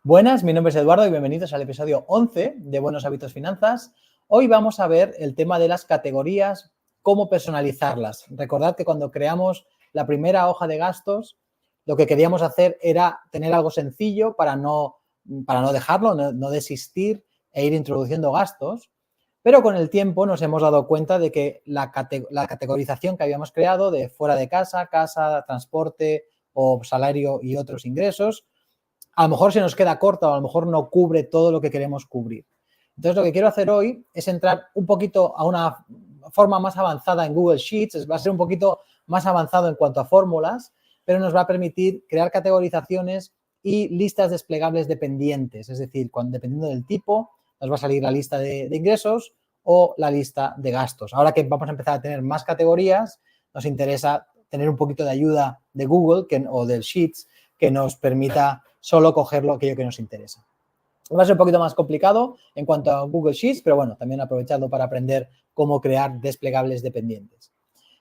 Buenas, mi nombre es Eduardo y bienvenidos al episodio 11 de Buenos Hábitos Finanzas. Hoy vamos a ver el tema de las categorías, cómo personalizarlas. Recordad que cuando creamos la primera hoja de gastos, lo que queríamos hacer era tener algo sencillo para no dejarlo, no desistir e ir introduciendo gastos. Pero con el tiempo nos hemos dado cuenta de que la categorización que habíamos creado de fuera de casa, casa, transporte o salario y otros ingresos, a lo mejor se nos queda corta o a lo mejor no cubre todo lo que queremos cubrir. Entonces, lo que quiero hacer hoy es entrar un poquito a una forma más avanzada en Google Sheets, va a ser un poquito más avanzado en cuanto a fórmulas, pero nos va a permitir crear categorizaciones y listas desplegables dependientes, es decir, dependiendo del tipo, nos va a salir la lista de ingresos o la lista de gastos. Ahora que vamos a empezar a tener más categorías, nos interesa tener un poquito de ayuda de Google o del Sheets que nos permita solo coger aquello que nos interesa. Va a ser un poquito más complicado en cuanto a Google Sheets, pero bueno, también aprovechando para aprender cómo crear desplegables dependientes.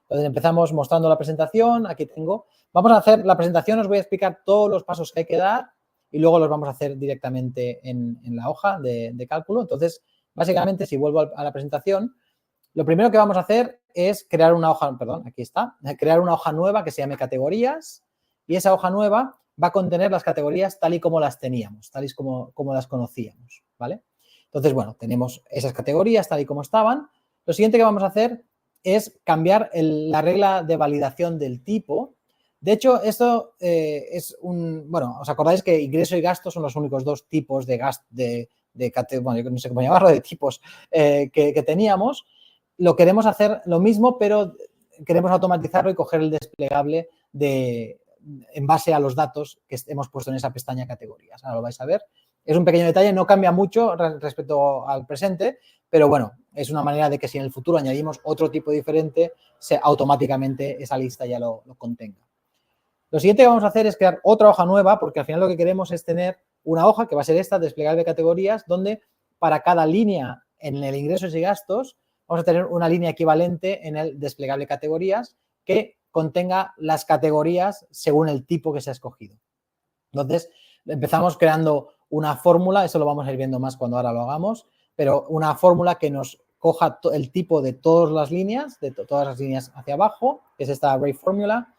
Entonces empezamos mostrando la presentación, aquí tengo. Vamos a hacer la presentación, os voy a explicar todos los pasos que hay que dar y luego los vamos a hacer directamente en la hoja de cálculo. Entonces, básicamente, si vuelvo a la presentación, lo primero que vamos a hacer es crear una hoja, crear una hoja nueva que se llame categorías y esa hoja nueva va a contener las categorías tal y como las teníamos, tal y como las conocíamos, ¿vale? Entonces, bueno, tenemos esas categorías tal y como estaban. Lo siguiente que vamos a hacer es cambiar la regla de validación del tipo. De hecho, esto es bueno, os acordáis que ingreso y gasto son los únicos dos tipos de gasto, bueno, yo no sé cómo llamarlo, de tipos que teníamos. Lo queremos hacer lo mismo, pero queremos automatizarlo y coger el desplegable en base a los datos que hemos puesto en esa pestaña categorías. Ahora lo vais a ver. Es un pequeño detalle, no cambia mucho respecto al presente, pero bueno, es una manera de que si en el futuro añadimos otro tipo diferente, automáticamente esa lista ya lo contenga. Lo siguiente que vamos a hacer es crear otra hoja nueva, porque al final lo que queremos es tener una hoja, que va a ser esta, desplegable de categorías, donde para cada línea en el ingresos y gastos vamos a tener una línea equivalente en el desplegable categorías que contenga las categorías según el tipo que se ha escogido. Entonces, empezamos creando una fórmula, eso lo vamos a ir viendo más cuando ahora lo hagamos, pero una fórmula que nos coja el tipo de todas las líneas, hacia abajo, que es esta array formula.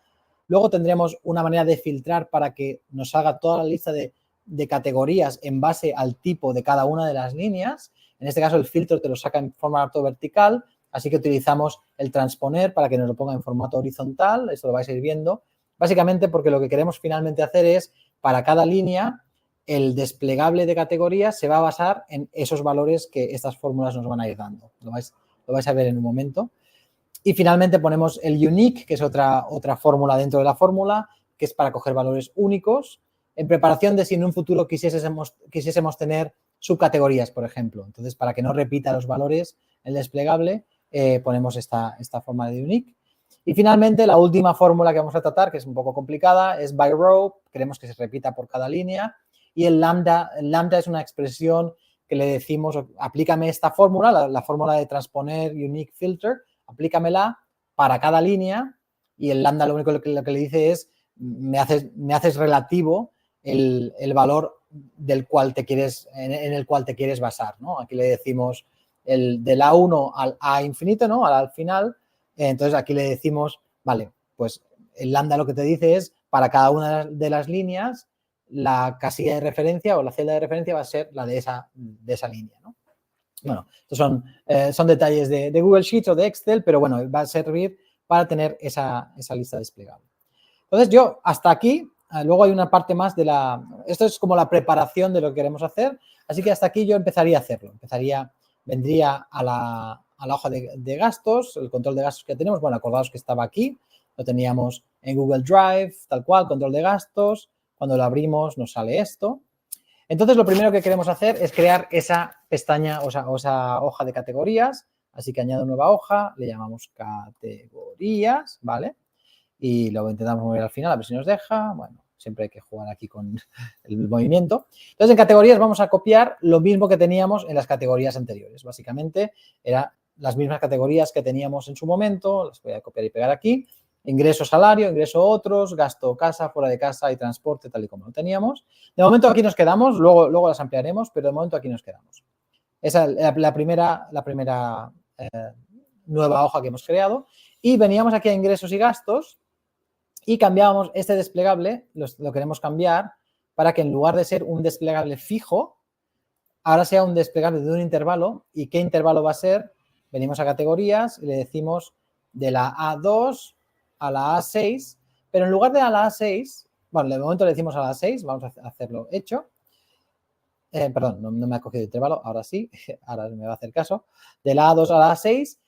Luego tendremos una manera de filtrar para que nos haga toda la lista de categorías en base al tipo de cada una de las líneas. En este caso, el filtro te lo saca en formato vertical, así que utilizamos el transponer para que nos lo ponga en formato horizontal. Esto lo vais a ir viendo. Básicamente porque lo que queremos finalmente hacer es, para cada línea, el desplegable de categorías se va a basar en esos valores que estas fórmulas nos van a ir dando. Lo vais a ver en un momento. Y finalmente ponemos el unique, que es otra fórmula dentro de la fórmula, que es para coger valores únicos, en preparación de si en un futuro quisiésemos tener subcategorías, por ejemplo. Entonces, para que no repita los valores el desplegable, ponemos esta forma de unique. Y finalmente, la última fórmula que vamos a tratar, que es un poco complicada, es by row. Queremos que se repita por cada línea. Y el lambda es una expresión que le decimos, aplícame esta fórmula, la fórmula de transponer unique filter, aplícamela para cada línea y el lambda lo único que le dice es me haces relativo el valor en el cual te quieres basar, ¿no? Aquí le decimos del A1 al A infinito, ¿no? Al final. Entonces, aquí le decimos, vale, pues el lambda lo que te dice es para cada una de las líneas la casilla de referencia o la celda de referencia va a ser la de esa línea, ¿no? Bueno, estos son detalles de Google Sheets o de Excel, pero bueno, va a servir para tener esa lista desplegable. Entonces, yo hasta aquí, luego hay una parte más esto es como la preparación de lo que queremos hacer, así que hasta aquí yo empezaría a hacerlo. Vendría a la hoja de gastos, el control de gastos que tenemos. Bueno, acordaos que estaba aquí, lo teníamos en Google Drive, tal cual, control de gastos. Cuando lo abrimos nos sale esto. Entonces, lo primero que queremos hacer es crear esa pestaña o esa hoja de categorías. Así que añado nueva hoja, le llamamos categorías, ¿vale? Y lo intentamos mover al final, a ver si nos deja. Bueno, siempre hay que jugar aquí con el movimiento. Entonces, en categorías vamos a copiar lo mismo que teníamos en las categorías anteriores. Básicamente, eran las mismas categorías que teníamos en su momento. Las voy a copiar y pegar aquí. ingreso salario, ingreso otros, gasto casa, fuera de casa y transporte, tal y como lo teníamos. De momento aquí nos quedamos, luego las ampliaremos, pero de momento aquí nos quedamos. Esa es la primera nueva hoja que hemos creado. Y veníamos aquí a ingresos y gastos y cambiábamos este desplegable, lo queremos cambiar para que en lugar de ser un desplegable fijo, ahora sea un desplegable de un intervalo. ¿Y qué intervalo va a ser? Venimos a categorías y le decimos de la A2 a la A6, pero en lugar de a la A6, bueno, de momento le decimos a la A6, vamos a hacerlo hecho. Perdón, no me ha cogido el intervalo, ahora sí, ahora me va a hacer caso. De la A2 a la A6,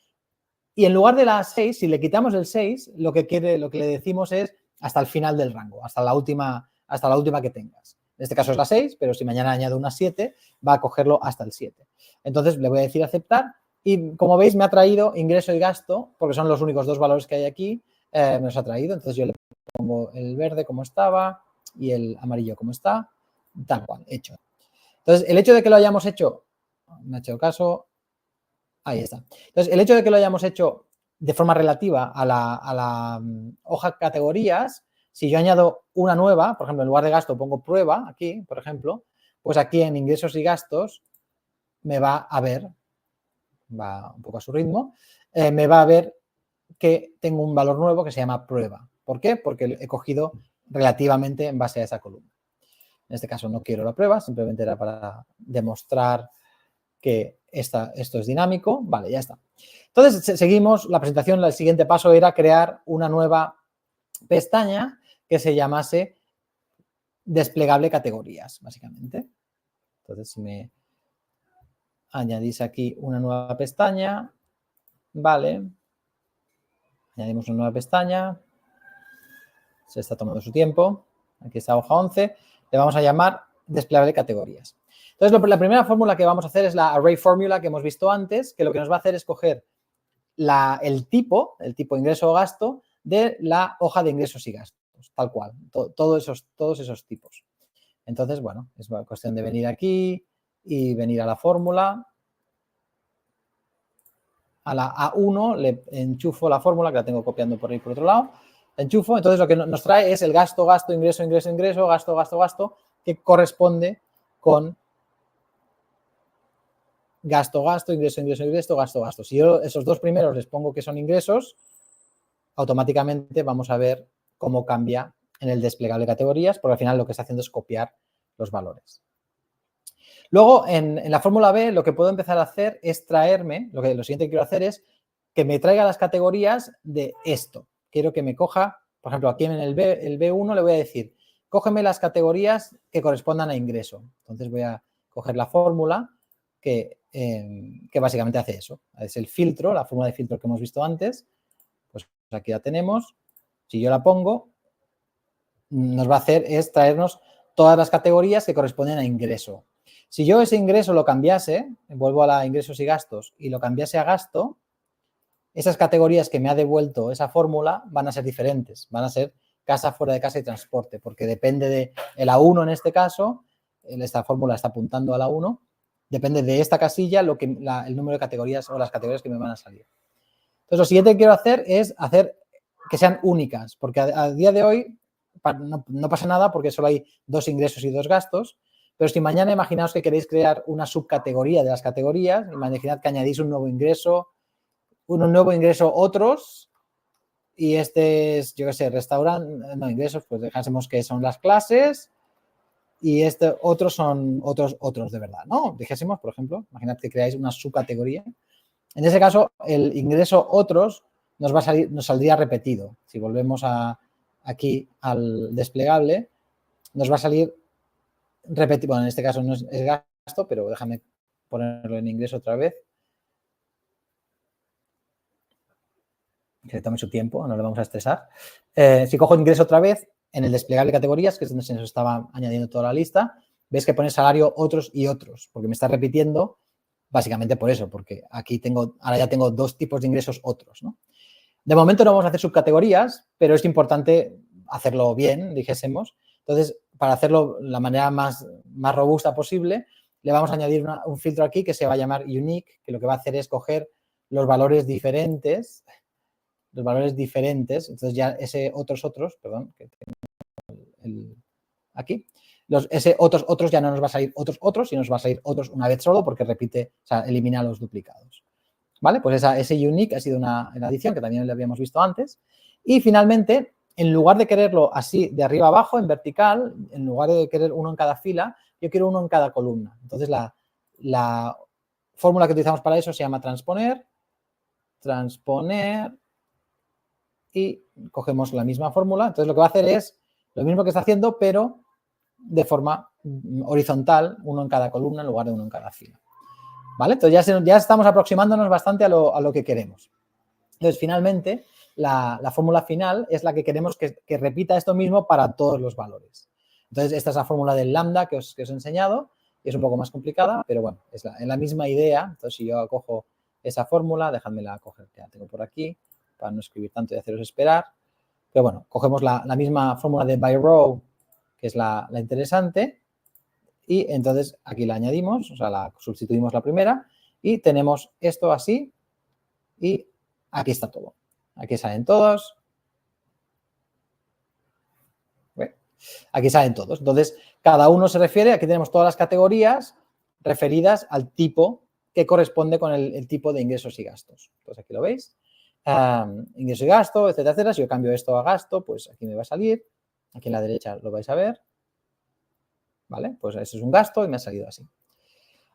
y en lugar de la A6, si le quitamos el 6, lo que le decimos es hasta el final del rango, hasta la última que tengas. En este caso es la 6, pero si mañana añado una 7, va a cogerlo hasta el 7. Entonces le voy a decir aceptar y como veis me ha traído ingreso y gasto, porque son los únicos dos valores que hay aquí, me los ha traído. Entonces yo le pongo el verde como estaba y el amarillo como está, tal cual, hecho. Entonces el hecho de que lo hayamos hecho, me ha hecho caso, ahí está. Entonces el hecho de que lo hayamos hecho de forma relativa a la hoja categorías, si yo añado una nueva, por ejemplo, en lugar de gasto pongo prueba aquí, por ejemplo, pues aquí en ingresos y gastos me va a ver, va un poco a su ritmo, me va a ver que tengo un valor nuevo que se llama prueba. ¿Por qué? Porque he cogido relativamente en base a esa columna. En este caso no quiero la prueba, simplemente era para demostrar que esto es dinámico. Vale, ya está. Entonces, seguimos la presentación. El siguiente paso era crear una nueva pestaña que se llamase desplegable categorías, básicamente. Entonces, si me añadís aquí una nueva pestaña, vale, añadimos una nueva pestaña, se está tomando su tiempo, aquí está hoja 11, le vamos a llamar desplegable categorías. Entonces, la primera fórmula que vamos a hacer es la array formula que hemos visto antes, que lo que nos va a hacer es coger el tipo ingreso o gasto de la hoja de ingresos y gastos, tal cual, todos esos tipos. Entonces, bueno, es cuestión de venir aquí y venir a la fórmula. A la A1 le enchufo la fórmula, que la tengo copiando por ahí por otro lado, enchufo, entonces lo que nos trae es el gasto, gasto, ingreso, ingreso, ingreso, gasto, gasto, gasto, que corresponde con gasto, gasto, ingreso, ingreso, ingreso, gasto, gasto. Si yo esos dos primeros les pongo que son ingresos, automáticamente vamos a ver cómo cambia en el desplegable categorías, porque al final lo que está haciendo es copiar los valores. Luego, en la fórmula B, lo que puedo empezar a hacer es traerme, lo siguiente que quiero hacer es que me traiga las categorías de esto. Quiero que me coja, por ejemplo, aquí en el B1 le voy a decir, cógeme las categorías que correspondan a ingreso. Entonces voy a coger la fórmula que básicamente hace eso. Es el filtro, la fórmula de filtro que hemos visto antes. Pues aquí la tenemos. Si yo la pongo, nos va a hacer es traernos todas las categorías que corresponden a ingreso. Si yo ese ingreso lo cambiase, vuelvo a la ingresos y gastos, y lo cambiase a gasto, esas categorías que me ha devuelto esa fórmula van a ser diferentes. Van a ser casa, fuera de casa y transporte, porque depende de el A1 en este caso, esta fórmula está apuntando a la 1, depende de esta casilla el número de categorías o las categorías que me van a salir. Entonces, lo siguiente que quiero hacer es hacer que sean únicas, porque a día de hoy no pasa nada porque solo hay 2 ingresos y 2 gastos, pero si mañana imaginaos que queréis crear una subcategoría de las categorías, imaginad que añadís un nuevo ingreso otros, y este es, yo qué sé, restaurante, no, ingresos, pues dejásemos que son las clases, y otros son otros de verdad, ¿no? Dijésemos, por ejemplo, imaginad que creáis una subcategoría. En ese caso, el ingreso otros nos saldría repetido. Si volvemos aquí al desplegable, nos va a salir repetido. Bueno, en este caso no es gasto, pero déjame ponerlo en ingreso otra vez. Que le tome su tiempo, no le vamos a estresar. Si cojo ingreso otra vez, en el desplegable de categorías, que es donde se nos estaba añadiendo toda la lista, ves que pone salario, otros y otros, porque me está repitiendo básicamente por eso, porque aquí ahora ya tengo 2 tipos de ingresos otros, ¿no? De momento no vamos a hacer subcategorías, pero es importante hacerlo bien, dijésemos. Entonces, para hacerlo de la manera más robusta posible, le vamos a añadir un filtro aquí que se va a llamar unique, que lo que va a hacer es coger los valores diferentes los valores diferentes, entonces ya ese otros, perdón, que tengo aquí, ese otros ya no nos va a salir otros, sino nos va a salir otros una vez solo porque repite, o sea, elimina los duplicados. ¿Vale? Pues ese unique ha sido una adición que también lo habíamos visto antes. Y finalmente, en lugar de quererlo así de arriba a abajo, en vertical, en lugar de querer uno en cada fila, yo quiero uno en cada columna. Entonces, la fórmula que utilizamos para eso se llama transponer, y cogemos la misma fórmula. Entonces, lo que va a hacer es lo mismo que está haciendo, pero de forma horizontal, uno en cada columna en lugar de uno en cada fila. ¿Vale? Entonces, ya estamos aproximándonos bastante a lo que queremos. Entonces, finalmente, la fórmula final es la que queremos que repita esto mismo para todos los valores. Entonces, esta es la fórmula del lambda que os he enseñado, y es un poco más complicada, pero bueno, es la misma idea. Entonces, si yo cojo esa fórmula, dejadmela coger, que la tengo por aquí, para no escribir tanto y haceros esperar. Pero bueno, cogemos la misma fórmula de by row, que es la interesante, y entonces aquí la añadimos, o sea, sustituimos la primera, y tenemos esto así, y aquí está todo. Aquí salen todos. Aquí salen todos. Entonces, cada uno se refiere, aquí tenemos todas las categorías referidas al tipo que corresponde con el tipo de ingresos y gastos. Entonces, aquí lo veis. Ingreso y gasto, etcétera, etcétera. Si yo cambio esto a gasto, pues aquí me va a salir. Aquí en la derecha lo vais a ver. ¿Vale? Pues ese es un gasto y me ha salido así.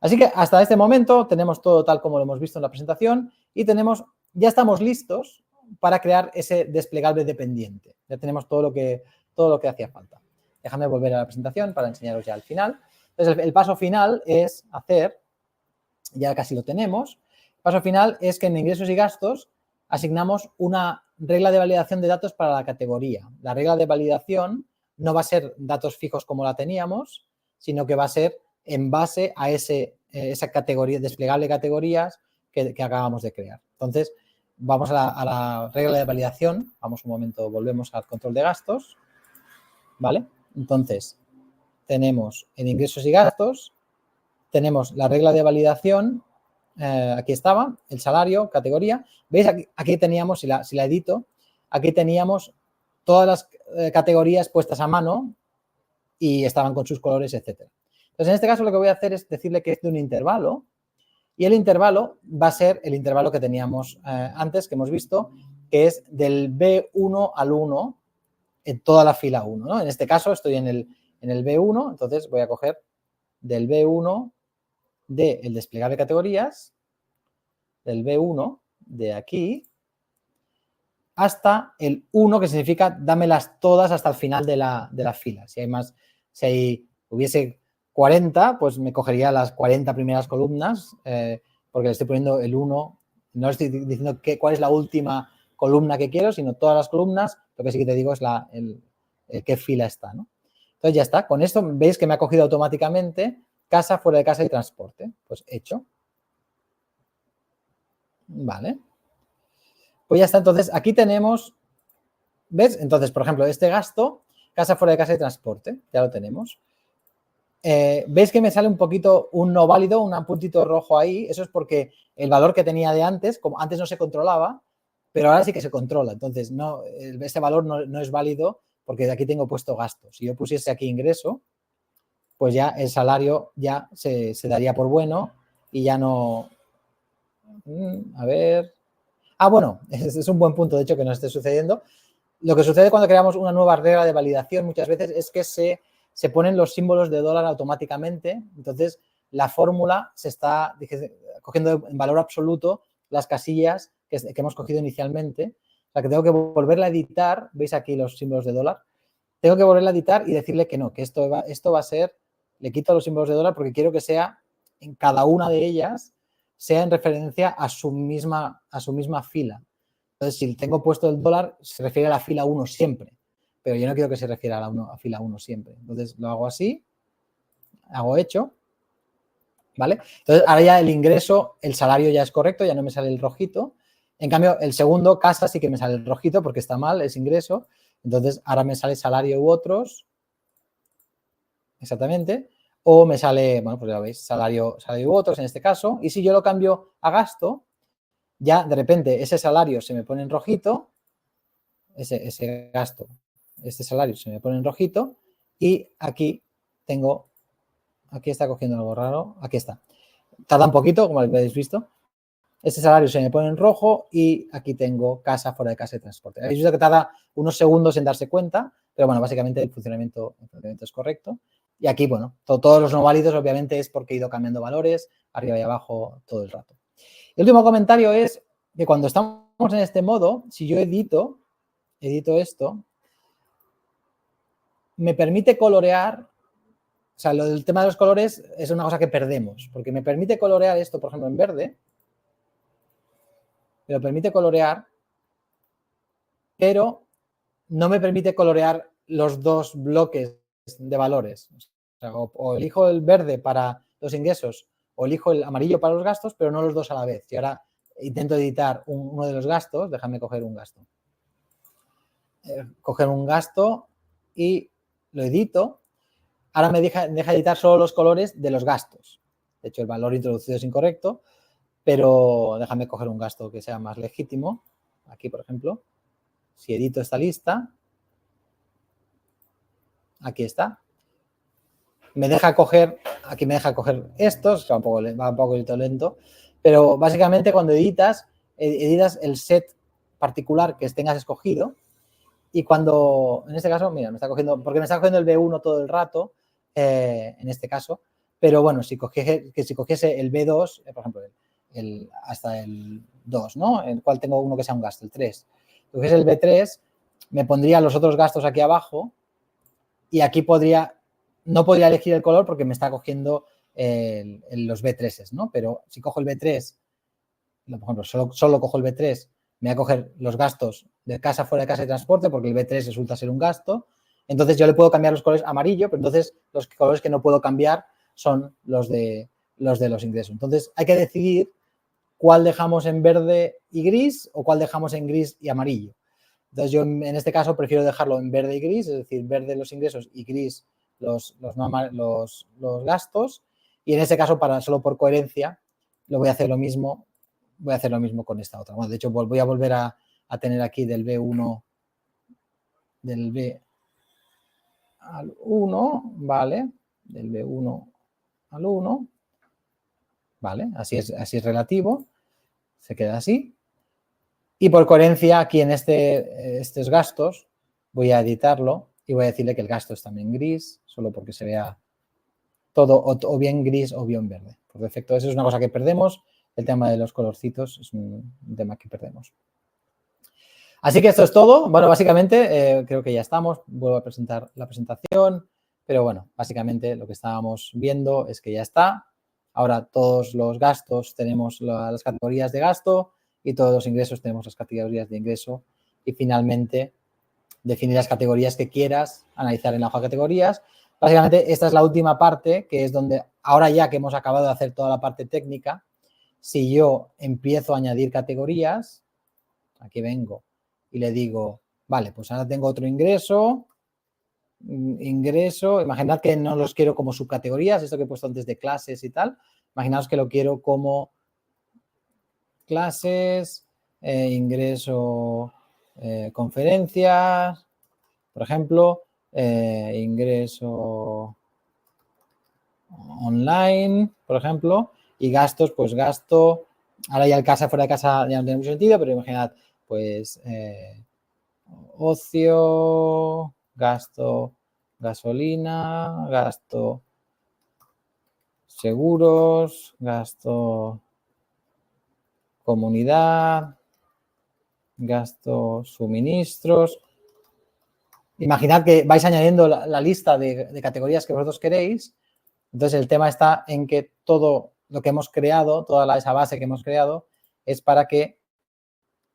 Así que hasta este momento tenemos todo tal como lo hemos visto en la presentación y ya estamos listos para crear ese desplegable dependiente. Ya tenemos todo lo que hacía falta. Déjame volver a la presentación para enseñaros ya al final. Entonces, el paso final es ya casi lo tenemos, el paso final es que en ingresos y gastos asignamos una regla de validación de datos para la categoría. La regla de validación no va a ser datos fijos como la teníamos, sino que va a ser en base a esa categoría, desplegable de categorías que acabamos de crear. Entonces, vamos a la regla de validación. Vamos un momento, volvemos al control de gastos. ¿Vale? Entonces, tenemos en ingresos y gastos, tenemos la regla de validación, aquí estaba, el salario, categoría. ¿Veis? Aquí teníamos, si la edito, aquí teníamos todas las categorías puestas a mano y estaban con sus colores, etcétera. Entonces, en este caso lo que voy a hacer es decirle que es de un intervalo y el intervalo va a ser el intervalo que teníamos antes, que hemos visto, que es del B1 al 1 en toda la fila 1, ¿no? En este caso estoy en el B1, entonces voy a coger del B1 del desplegable de categorías, del B1 de aquí, hasta el 1, que significa dámelas todas hasta el final de la fila. Si hubiese 40, pues me cogería las 40 primeras columnas, porque le estoy poniendo el 1, no le estoy diciendo cuál es la última columna que quiero, sino todas las columnas. Lo que sí que te digo es qué fila está, ¿no? Entonces ya está. Con esto veis que me ha cogido automáticamente casa, fuera de casa y transporte. Pues hecho. Vale. Pues ya está. Entonces aquí tenemos, ¿ves? Entonces, por ejemplo, este gasto, casa, fuera de casa y transporte, ya lo tenemos. ¿Veis que me sale un poquito un no válido, un puntito rojo ahí? Eso es porque el valor que tenía de antes, como antes no se controlaba, pero ahora sí que se controla. Entonces, ese valor no es válido porque de aquí tengo puesto gasto. Si yo pusiese aquí ingreso, pues ya el salario ya se daría por bueno y ya no... A ver... bueno, es un buen punto, de hecho, que nos esté sucediendo. Lo que sucede cuando creamos una nueva regla de validación muchas veces es que se ponen los símbolos de dólar automáticamente. Entonces, la fórmula se está cogiendo en valor absoluto las casillas que hemos cogido inicialmente. O sea, que tengo que volverla a editar. ¿Veis aquí los símbolos de dólar? Tengo que volverla a editar y decirle que no, que esto va a ser... Le quito los símbolos de dólar porque quiero que sea en cada una de ellas sea en referencia a su misma fila. Entonces, si tengo puesto el dólar, se refiere a la fila 1 siempre. Pero yo no quiero que se refiera a la fila 1 siempre. Entonces, lo hago así. Hago hecho. ¿Vale? Entonces, ahora ya el ingreso, el salario ya es correcto, ya no me sale el rojito. En cambio, el segundo, casa, sí que me sale el rojito porque está mal, es ingreso. Entonces, ahora me sale salario u otros. Exactamente. O me sale, bueno, pues ya veis, salario u otros en este caso. Y si yo lo cambio a gasto, ya de repente ese salario se me pone en rojito, ese gasto, este salario se me pone en rojito y aquí tengo, aquí está cogiendo algo raro, aquí está. Tarda un poquito, como habéis visto. Ese salario se me pone en rojo y aquí tengo casa, fuera de casa y transporte. Habéis visto que tarda unos segundos en darse cuenta, pero bueno, básicamente el funcionamiento es correcto. Y aquí, bueno, todos los no válidos obviamente es porque he ido cambiando valores, arriba y abajo todo el rato. El último comentario es que cuando estamos en este modo, si yo edito esto, me permite colorear, o sea, el tema de los colores es una cosa que perdemos, porque me permite colorear esto, por ejemplo, en verde, me lo permite colorear, pero no me permite colorear los dos bloques de valores. O sea, o elijo el verde para los ingresos o elijo el amarillo para los gastos, pero no los dos a la vez. Y ahora intento editar uno de los gastos, déjame coger un gasto. Coger un gasto y lo edito. Ahora me deja editar solo los colores de los gastos. De hecho, el valor introducido es incorrecto, pero déjame coger un gasto que sea más legítimo. Aquí, por ejemplo, si edito esta lista, aquí está. Me deja coger, aquí me deja coger estos, va un poco lento, pero básicamente cuando editas el set particular que tengas escogido y cuando, en este caso, mira, me está cogiendo, porque me está cogiendo el B1 todo el rato, en este caso, pero bueno, si cogiese el B2, por ejemplo, hasta el 2, ¿no? El cual tengo uno que sea un gasto, el 3. Si cogiese el B3, me pondría los otros gastos aquí abajo y aquí no podría elegir el color porque me está cogiendo los B3s, ¿no? Pero si cojo el B3, por ejemplo, solo cojo el B3, me va a coger los gastos de casa, fuera de casa y transporte porque el B3 resulta ser un gasto. Entonces yo le puedo cambiar los colores amarillo, pero entonces los colores que no puedo cambiar son los de los ingresos. Entonces hay que decidir cuál dejamos en verde y gris o cuál dejamos en gris y amarillo. Entonces yo en este caso prefiero dejarlo en verde y gris, es decir, verde los ingresos y gris los gastos. Y en este caso, solo por coherencia, voy a hacer lo mismo con esta otra. Bueno, de hecho, voy a volver a tener aquí del B1, del B al 1, ¿vale? Del B1 al 1, ¿vale? Así es relativo, se queda así. Y por coherencia, aquí en estos gastos, voy a editarlo y voy a decirle que el gasto es también gris, solo porque se vea todo o bien gris o bien verde. Por defecto, eso es una cosa que perdemos. El tema de los colorcitos es un tema que perdemos. Así que esto es todo. Bueno, básicamente creo que ya estamos. Vuelvo a presentar la presentación. Pero bueno, básicamente lo que estábamos viendo es que ya está. Ahora todos los gastos tenemos las categorías de gasto y todos los ingresos tenemos las categorías de ingreso. Y finalmente definir las categorías que quieras analizar en la hoja de categorías. Básicamente esta es la última parte, que es donde ahora ya que hemos acabado de hacer toda la parte técnica, si yo empiezo a añadir categorías, aquí vengo y le digo, vale, pues ahora tengo otro ingreso, imaginad que no los quiero como subcategorías, esto que he puesto antes de clases y tal, imaginaos que lo quiero como clases, ingreso, conferencias, por ejemplo, ingreso online, por ejemplo, y gastos, pues gasto, ahora ya el casa, fuera de casa ya no tiene mucho sentido, pero imaginad, pues ocio, gasto gasolina, gasto seguros, gasto comunidad, gasto suministros. Imaginad que vais añadiendo la lista de categorías que vosotros queréis. Entonces, el tema está en que todo lo que hemos creado, toda esa base que hemos creado, es para que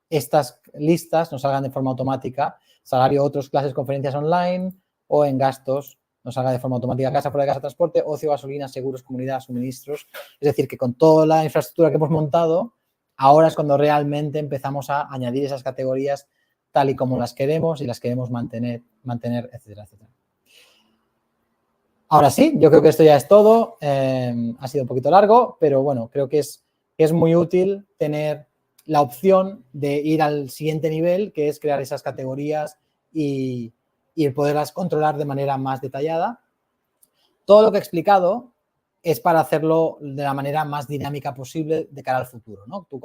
estas listas nos salgan de forma automática. Salario, otros, clases, conferencias online o en gastos nos salga de forma automática casa, fuera de casa, transporte, ocio, gasolina, seguros, comunidad, suministros. Es decir, que con toda la infraestructura que hemos montado, ahora es cuando realmente empezamos a añadir esas categorías tal y como las queremos y las queremos mantener, etcétera, etcétera. Ahora sí, yo creo que esto ya es todo. Ha sido un poquito largo, pero bueno, creo que es muy útil tener la opción de ir al siguiente nivel, que es crear esas categorías y poderlas controlar de manera más detallada. Todo lo que he explicado es para hacerlo de la manera más dinámica posible de cara al futuro, ¿no? Tú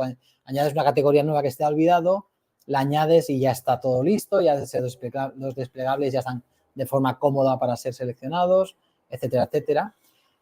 añades una categoría nueva que esté olvidado, la añades y ya está todo listo, ya los desplegables ya están de forma cómoda para ser seleccionados, etcétera, etcétera.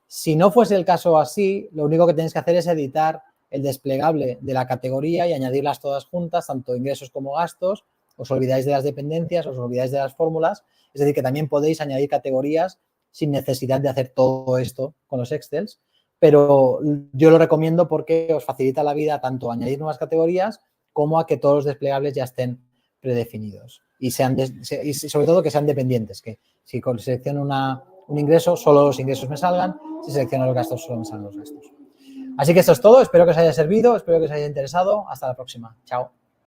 Si no fuese el caso así, lo único que tenéis que hacer es editar el desplegable de la categoría y añadirlas todas juntas, tanto ingresos como gastos. Os olvidáis de las dependencias, os olvidáis de las fórmulas. Es decir, que también podéis añadir categorías sin necesidad de hacer todo esto con los Excels, pero yo lo recomiendo porque os facilita la vida tanto a añadir nuevas categorías como a que todos los desplegables ya estén predefinidos y sobre todo que sean dependientes, que si selecciono un ingreso, solo los ingresos me salgan, si selecciono los gastos, solo me salgan los gastos. Así que esto es todo, espero que os haya servido, espero que os haya interesado, hasta la próxima, chao.